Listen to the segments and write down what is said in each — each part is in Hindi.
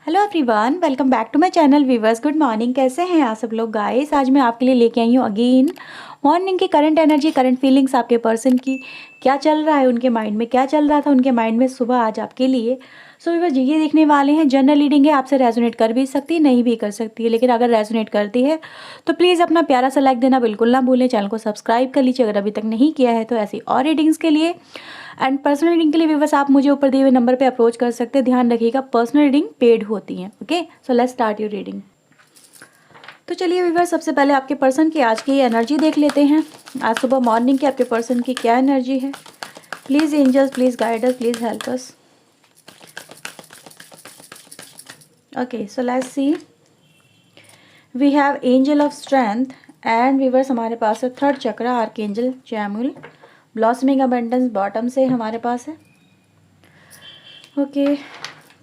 Hello everyone, welcome back to my channel viewers. Good morning, कैसे हैं आप सब लोग गाइस। आज मैं आपके लिए लेके आई हूँ अगेन मॉर्निंग की करंट एनर्जी, करंट फीलिंग्स आपके पर्सन की क्या चल रहा है, उनके माइंड में क्या चल रहा था उनके माइंड में सुबह आज आपके लिए। सो व्यूवर्स, ये देखने वाले हैं। जनरल रीडिंग है, आपसे रेजोनेट कर भी सकती है, नहीं भी कर सकती है, लेकिन अगर रेजोनेट करती है तो प्लीज़ अपना प्यारा सा लाइक देना बिल्कुल ना भूलें। चैनल को सब्सक्राइब कर लीजिए अगर अभी तक नहीं किया है तो। ऐसी और रीडिंग्स के लिए एंड पर्सनल रीडिंग के लिए व्यूवर्स आप मुझे ऊपर दिए हुए नंबर पे अप्रोच कर सकते हैं। ध्यान रखिएगा, पर्सनल रीडिंग पेड होती हैं। Okay, so let's start your reading. तो चलिए व्यूवर्स, सबसे पहले आपके पर्सन की आज की एनर्जी देख लेते हैं। आज सुबह मॉर्निंग की आपके पर्सन की क्या एनर्जी है। Please angels, please guide us, please help us. Okay, so let's see. We have angel of strength and viewers हमारे पास है third chakra, archangel Chamuel. Blossoming abundance bottom से हमारे पास है। Okay,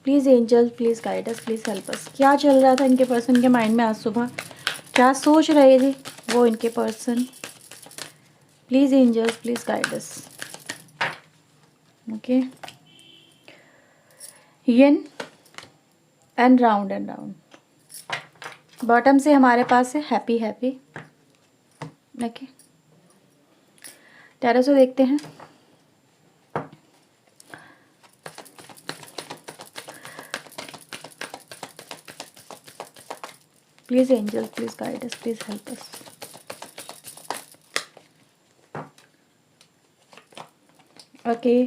please angel, please guide us, please help us. क्या चल रहा था इनके पर्सन के माइंड में आज सुबह, क्या सोच रहे थे वो इनके person. Please angels, please guide us. Okay, yin and round bottom से हमारे पास है हैप्पी हैप्पी। ओके, टैरो से देखते हैं। Please angel, please guide us, please help us. Okay,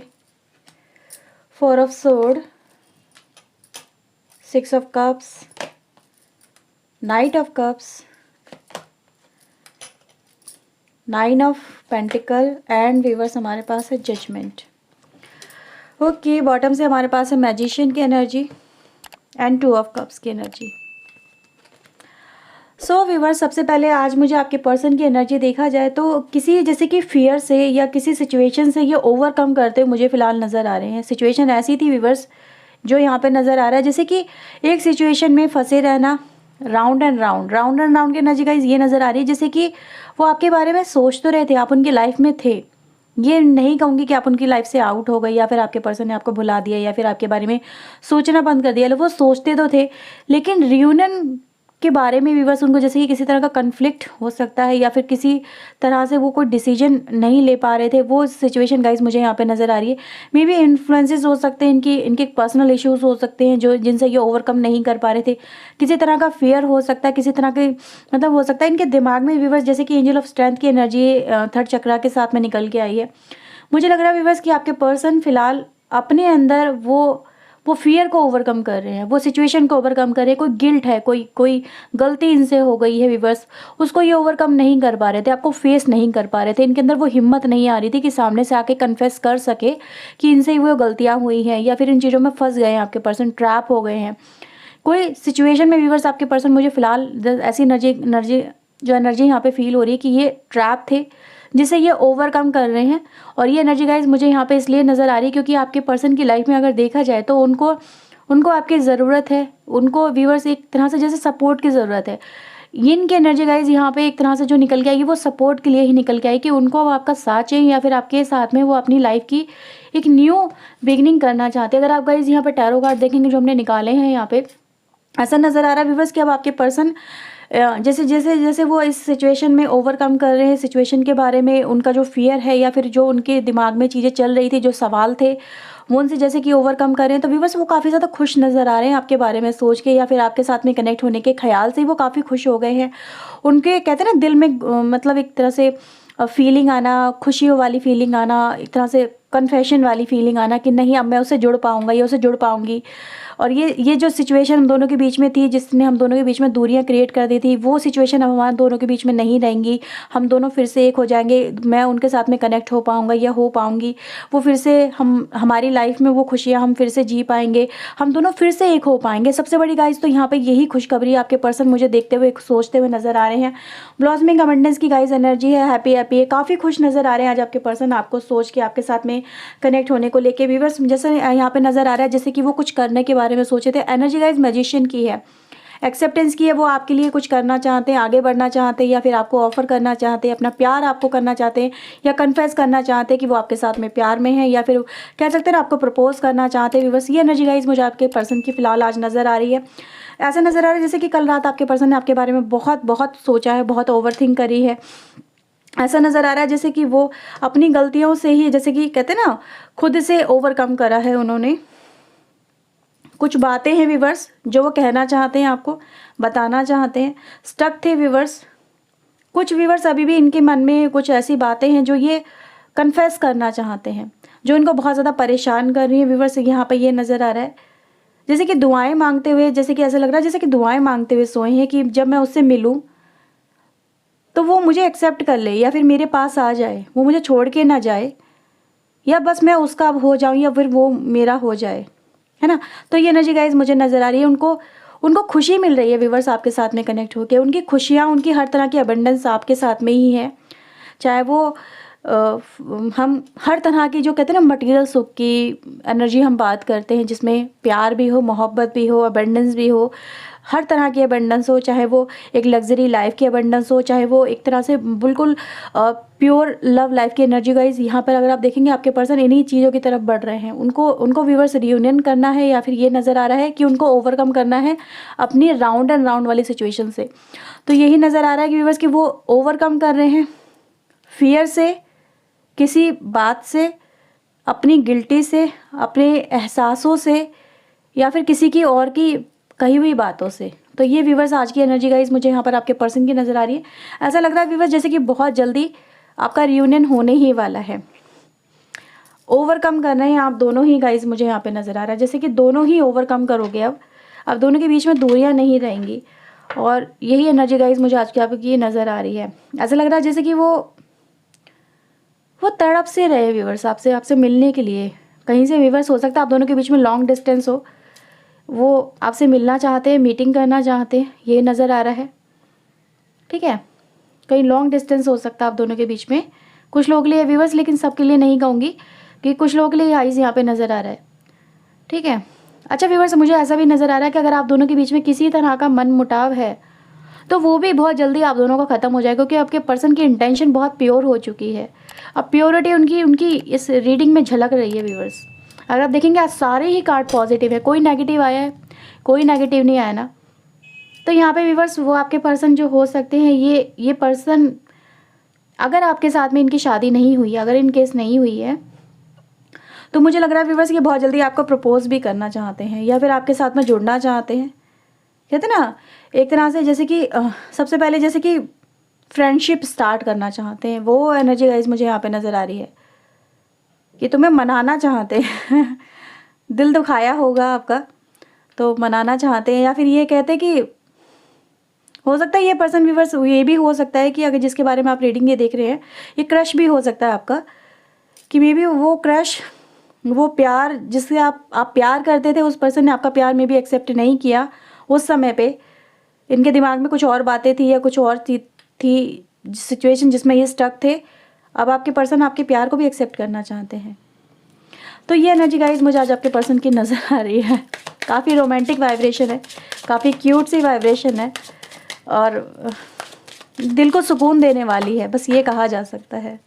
4 of sword, 6 of cups, night of cups, 9 of pentacle and viewers हमारे पास है जजमेंट। ओके, बॉटम से हमारे पास है मैजिशियन की एनर्जी एंड 2 ऑफ कप्स की एनर्जी। सो व्यूवर्स, सबसे पहले आज मुझे आपके पर्सन की एनर्जी देखा जाए तो किसी जैसे कि फियर से या किसी सिचुएशन से ये ओवरकम करते हुए मुझे फ़िलहाल नज़र आ रहे हैं। सिचुएशन ऐसी थी व्यूवर्स जो यहाँ पे नज़र आ रहा है, जैसे कि एक सिचुएशन में फंसे रहना। राउंड एंड राउंड की एनर्जी गाइस ये नज़र आ रही है, जैसे कि वो आपके बारे में सोच तो रहे थे, आप उनकी लाइफ में थे। ये नहीं कहूँगी कि आप उनकी लाइफ से आउट हो गई या फिर आपके पर्सन ने आपको भुला दिया या फिर आपके बारे में सोचना बंद कर दिया। वो सोचते तो थे, लेकिन रियूनियन के बारे में व्यूअर्स उनको जैसे कि किसी तरह का कन्फ्लिक्ट हो सकता है या फिर किसी तरह से वो कोई डिसीजन नहीं ले पा रहे थे। वो सिचुएशन गाइस मुझे यहाँ पे नज़र आ रही है। मे बी इन्फ्लुएंसेस हो सकते हैं, इनके पर्सनल इश्यूज हो सकते हैं जो जिनसे ये ओवरकम नहीं कर पा रहे थे। किसी तरह का फियर हो सकता है, किसी तरह के मतलब हो सकता है इनके दिमाग में व्यूअर्स, जैसे कि एंजल ऑफ स्ट्रेंथ की एनर्जी थर्ड चक्रा के साथ में निकल के आई है। मुझे लग रहा है व्यूअर्स कि आपके पर्सन फिलहाल अपने अंदर वो फियर को ओवरकम कर रहे हैं, वो सिचुएशन को ओवरकम कर रहे हैं। कोई गिल्ट है, कोई गलती इनसे हो गई है व्यूअर्स, उसको ये ओवरकम नहीं कर पा रहे थे, आपको फेस नहीं कर पा रहे थे। इनके अंदर वो हिम्मत नहीं आ रही थी कि सामने से आके कन्फेस कर सके कि इनसे वो गलतियाँ हुई हैं या फिर इन चीज़ों में फंस गए हैं, आपके पर्सन ट्रैप हो गए हैं कोई सिचुएशन में। व्यूअर्स आपके पर्सन मुझे फिलहाल ऐसी एनर्जी यहाँ पे फील हो रही है कि ये ट्रैप थे जिसे ये ओवरकम कर रहे हैं। और ये एनर्जी गाइज मुझे यहाँ पे इसलिए नज़र आ रही है क्योंकि आपके पर्सन की लाइफ में अगर देखा जाए तो उनको आपकी ज़रूरत है। उनको व्यूअर्स एक तरह से जैसे सपोर्ट की ज़रूरत है। यिन की एनर्जी गाइज यहाँ पे एक तरह से जो निकल के आएगी वो सपोर्ट के लिए ही निकल के आएगी कि उनको अब आपका साथ चाहिए या फिर आपके साथ में वो अपनी लाइफ की एक न्यू बिगनिंग करना चाहते हैं। अगर आप गाइज यहाँ पे टैरो कार्ड देखेंगे जो हमने निकाले हैं, यहाँ पे ऐसा नज़र आ रहा है व्यूअर्स कि अब आपके पर्सन जैसे जैसे जैसे वो इस सिचुएशन में ओवरकम कर रहे हैं, सिचुएशन के बारे में उनका जो फियर है या फिर जो उनके दिमाग में चीज़ें चल रही थी, जो सवाल थे, वो उनसे जैसे कि ओवरकम कर रहे हैं। तो व्यूअर्स वो काफ़ी ज़्यादा खुश नज़र आ रहे हैं आपके बारे में सोच के या फिर आपके साथ में कनेक्ट होने के ख्याल से वो काफ़ी खुश हो गए हैं। उनके कहते हैं ना दिल में मतलब एक तरह से फीलिंग आना, खुशियों वाली फीलिंग आना, एक तरह से कन्फेशन वाली फीलिंग आना कि नहीं अब मैं उससे जुड़ पाऊँगा या उससे जुड़ पाऊँगी। और ये जो सिचुएशन हम दोनों के बीच में थी, जिसने हम दोनों के बीच में दूरियां क्रिएट कर दी थी, वो सिचुएशन अब हमारे दोनों के बीच में नहीं रहेंगी। हम दोनों फिर से एक हो जाएंगे, मैं उनके साथ में कनेक्ट हो पाऊँगा या हो पाऊँगी। वो फिर से हमारी लाइफ में वो खुशियाँ हम फिर से जी पाएंगे, हम दोनों फिर से एक हो पाएंगे। सबसे बड़ी गाइज तो यहाँ पर यही खुशखबरी आपके पर्सन मुझे देखते हुए सोचते हुए नज़र आ रहे हैं। ब्लॉसमिंग अबंडेंस की गाइज एनर्जी है, हैप्पी हैप्पी है, काफ़ी खुश नज़र आ रहे हैं आज आपके पर्सन आपको सोच के, आपके साथ में कनेक्ट होने को लेके। व्यूअर्स जैसे यहाँ पे नज़र आ रहा है जैसे कि वो कुछ करने के बारे में सोचे थे। एनर्जी गाइज मैजिशियन की है। एक्सेप्टेंस की है, वो आपके लिए कुछ करना चाहते हैं, आगे बढ़ना चाहते हैं, या फिर आपको ऑफ़र करना चाहते हैं, अपना प्यार आपको करना चाहते हैं, या कन्फेस करना चाहते हैं कि वो आपके साथ में प्यार में है, या फिर कह सकते हैं आपको प्रपोज करना चाहते हैं। व्यूअर्स, ये एनर्जी गाइस मुझे आपके पर्सन की फ़िलहाल आज नज़र आ रही है। ऐसा नज़र आ रहा है जैसे कि कल रात आपके पर्सन ने आपके बारे में बहुत बहुत सोचा है, बहुत ओवरथिंक करी है। ऐसा नज़र आ रहा है जैसे कि वो अपनी गलतियों से ही, जैसे कि कहते हैं ना, खुद से ओवरकम करा है उन्होंने। कुछ बातें हैं व्यूअर्स जो वो कहना चाहते हैं, आपको बताना चाहते हैं, स्टक थे व्यूअर्स। कुछ व्यूअर्स अभी भी इनके मन में कुछ ऐसी बातें हैं जो ये कन्फेस करना चाहते हैं, जो इनको बहुत ज़्यादा परेशान कर रही है व्यूअर्स। यहाँ पे ये नज़र आ रहा है जैसे कि दुआएं मांगते हुए, जैसे कि ऐसा लग रहा है जैसे कि दुआएं मांगते हुए सोए हैं कि जब मैं उससे मिलूं तो वो मुझे एक्सेप्ट कर ले, या फिर मेरे पास आ जाए, वो मुझे छोड़ के ना जाए, या बस मैं उसका हो जाऊं, या फिर वो मेरा हो जाए, है ना। तो ये एनर्जी गाइस मुझे नज़र आ रही है। उनको खुशी मिल रही है व्यूअर्स आपके साथ में कनेक्ट होकर। उनकी खुशियाँ, उनकी हर तरह की अबंडेंस आपके साथ में ही है। चाहे वो हम हर तरह की, जो कहते हैं ना, मटेरियल सुख की एनर्जी हम बात करते हैं, जिसमें प्यार भी हो, मोहब्बत भी हो, अबंडेंस भी हो, हर तरह की अबंडेंस हो, चाहे वो एक लग्जरी लाइफ की अबंडेंस हो, चाहे वो एक तरह से बिल्कुल प्योर लव लाइफ की एनर्जी। गाइज यहाँ पर अगर आप देखेंगे आपके पर्सन इन्हीं चीज़ों की तरफ बढ़ रहे हैं। उनको व्यूअर्स रियूनियन करना है, या फिर ये नज़र आ रहा है कि उनको ओवरकम करना है अपनी राउंड एंड राउंड वाली सिचुएशन से। तो यही नज़र आ रहा है कि व्यूअर्स कि वो ओवरकम कर रहे हैं फियर से, किसी बात से, अपनी गिल्टी से, अपने एहसासों से, या फिर किसी की और की कही हुई बातों से। तो ये व्यूवर्स आज की एनर्जी गाइज मुझे यहाँ पर आपके पर्सन की नज़र आ रही है। ऐसा लग रहा है व्यूवर्स जैसे कि बहुत जल्दी आपका रियूनियन होने ही वाला है। ओवरकम कर रहे हैं आप दोनों ही गाइज, मुझे यहाँ पे नज़र आ रहा है जैसे कि दोनों ही ओवरकम करोगे। अब दोनों के बीच में दूरियाँ नहीं रहेंगी, और यही एनर्जी गाइज मुझे आज की आपकी नज़र आ रही है। ऐसा लग रहा है जैसे कि वो तड़प से रहे व्यूवर्स आपसे मिलने के लिए। कहीं से व्यूवर्स हो सकता है आप दोनों के बीच में लॉन्ग डिस्टेंस हो, वो आपसे मिलना चाहते हैं, मीटिंग करना चाहते हैं, ये नज़र आ रहा है। ठीक है, कहीं लॉन्ग डिस्टेंस हो सकता है आप दोनों के बीच में, कुछ लोगों के लिए व्यूवर्स, लेकिन सबके लिए नहीं कहूँगी कि कुछ लोगों के लिए आइज़ यहाँ पे नज़र आ रहा है। ठीक है, अच्छा व्यूवर्स, मुझे ऐसा भी नज़र आ रहा है कि अगर आप दोनों के बीच में किसी तरह का मन मुटाव है तो वो भी बहुत जल्दी आप दोनों का ख़त्म हो जाएगा, क्योंकि आपके पर्सन की इंटेंशन बहुत प्योर हो चुकी है। अब प्योरिटी उनकी इस रीडिंग में झलक रही है व्यूवर्स। अगर आप देखेंगे आज सारे ही कार्ड पॉजिटिव है, कोई नेगेटिव आया है, कोई नेगेटिव नहीं आया ना। तो यहाँ पे व्यूवर्स वो आपके पर्सन जो हो सकते हैं, ये पर्सन, अगर आपके साथ में इनकी शादी नहीं हुई, अगर इन केस नहीं हुई है, तो मुझे लग रहा है व्यूवर्स ये बहुत जल्दी आपको प्रपोज भी करना चाहते हैं, या फिर आपके साथ में जुड़ना चाहते हैं। कहते ना एक तरह से जैसे कि सबसे पहले जैसे कि फ्रेंडशिप स्टार्ट करना चाहते हैं, वो एनर्जी गाइज मुझे यहाँ पे नज़र आ रही है कि तुम्हें मनाना चाहते हैं दिल दुखाया होगा आपका, तो मनाना चाहते हैं, या फिर ये कहते हैं कि हो सकता है ये पर्सन व्यूवर्स, ये भी हो सकता है कि अगर जिसके बारे में आप रीडिंग ये देख रहे हैं, ये क्रश भी हो सकता है आपका, कि मे बी वो क्रश, वो प्यार जिससे आप प्यार करते थे, उस पर्सन ने आपका प्यार में भी एक्सेप्ट नहीं किया उस समय पे। इनके दिमाग में कुछ और बातें थी, या कुछ और थी सिचुएशन जिसमें ये स्टक थे। अब आपके पर्सन आपके प्यार को भी एक्सेप्ट करना चाहते हैं। तो ये एनर्जी गाइज मुझे आज आपके पर्सन की नज़र आ रही है। काफ़ी रोमांटिक वाइब्रेशन है, काफ़ी क्यूट सी वाइब्रेशन है, और दिल को सुकून देने वाली है, बस ये कहा जा सकता है।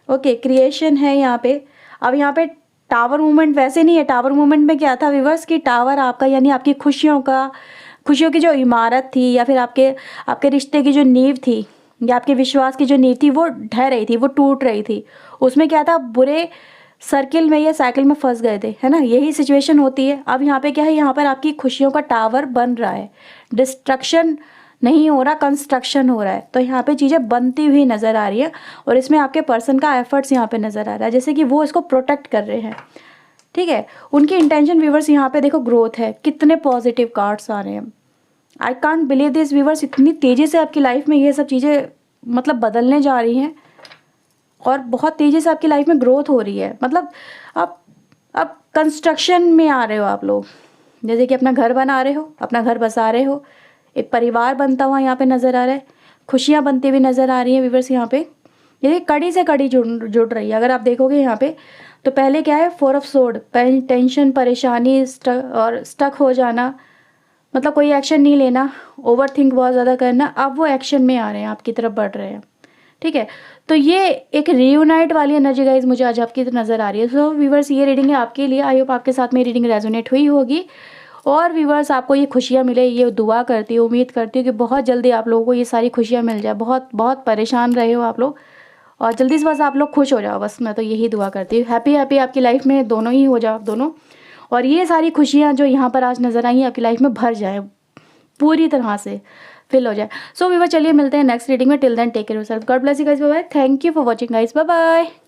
ओके, क्रिएशन है यहाँ पे। अब यहाँ पे टावर मूवमेंट वैसे नहीं है। टावर मूवमेंट में क्या था व्यूवर्स कि टावर आपका, यानी आपकी खुशियों की जो इमारत थी, या फिर आपके रिश्ते की जो नींव थी, या आपके विश्वास की जो नींव थी, वो ढह रही थी, वो टूट रही थी। उसमें क्या था, बुरे सर्किल में या साइकिल में फंस गए थे, है ना। यही सिचुएशन होती है। अब यहाँ पे क्या है, यहाँ पर आपकी खुशियों का टावर बन रहा है। डिस्ट्रक्शन नहीं हो रहा, कंस्ट्रक्शन हो रहा है। तो यहाँ पे चीज़ें बनती हुई नज़र आ रही है, और इसमें आपके पर्सन का एफर्ट्स यहाँ पे नज़र आ रहा है, जैसे कि वो इसको प्रोटेक्ट कर रहे हैं। ठीक है, उनकी इंटेंशन व्यूवर्स यहाँ पे देखो ग्रोथ है। कितने पॉजिटिव कार्ड्स आ रहे हैं। I can't believe this viewers, इतनी तेज़ी से आपकी लाइफ में ये सब चीज़ें मतलब बदलने जा रही हैं, और बहुत तेज़ी से आपकी लाइफ में ग्रोथ हो रही है। मतलब अब कंस्ट्रक्शन में आ रहे हो आप लोग, जैसे कि अपना घर बना रहे हो, अपना घर बसा रहे हो, एक परिवार बनता हुआ यहाँ पे नज़र आ रहा है, खुशियाँ बनती हुई नज़र आ रही हैं व्यूवर्स। यहाँ पे ये कड़ी से कड़ी जुड़ रही है। अगर आप देखोगे यहाँ पे, तो पहले क्या है, 4 ऑफ सोर्ड, टेंशन, परेशानी और स्टक हो जाना, मतलब कोई एक्शन नहीं लेना, ओवर थिंक बहुत ज़्यादा करना, अब वो एक्शन में आ रहे हैं, आपकी तरफ बढ़ रहे हैं, ठीक है। तो ये एक रियूनाइट वाली एनर्जी गाइज मुझे आज आपकी नज़र आ रही है। सो व्यूवर्स, ये रीडिंग है आपके लिए। आई होप आपके साथ में रीडिंग रेजोनेट हुई होगी और व्यूवर्स आपको ये खुशियाँ मिले, ये दुआ करती हूँ, उम्मीद करती हूँ कि बहुत जल्दी आप लोगों को ये सारी खुशियाँ मिल जाए। बहुत बहुत परेशान रहे हो आप लोग और जल्दी से बस आप लोग खुश हो जाओ, बस मैं तो यही दुआ करती हूँ। हैप्पी हैप्पी आपकी लाइफ में दोनों ही हो जाओ आप दोनों, और ये सारी खुशियाँ जो यहाँ पर आज नज़र आई हैं आपकी लाइफ में भर जाए, पूरी तरह से फिल हो जाए। सो व्यूवर, चलिए मिलते हैं नेक्स्ट रीडिंग में। Till then take care yourself, God bless you guys, bye bye, thank you for watching guys, bye bye.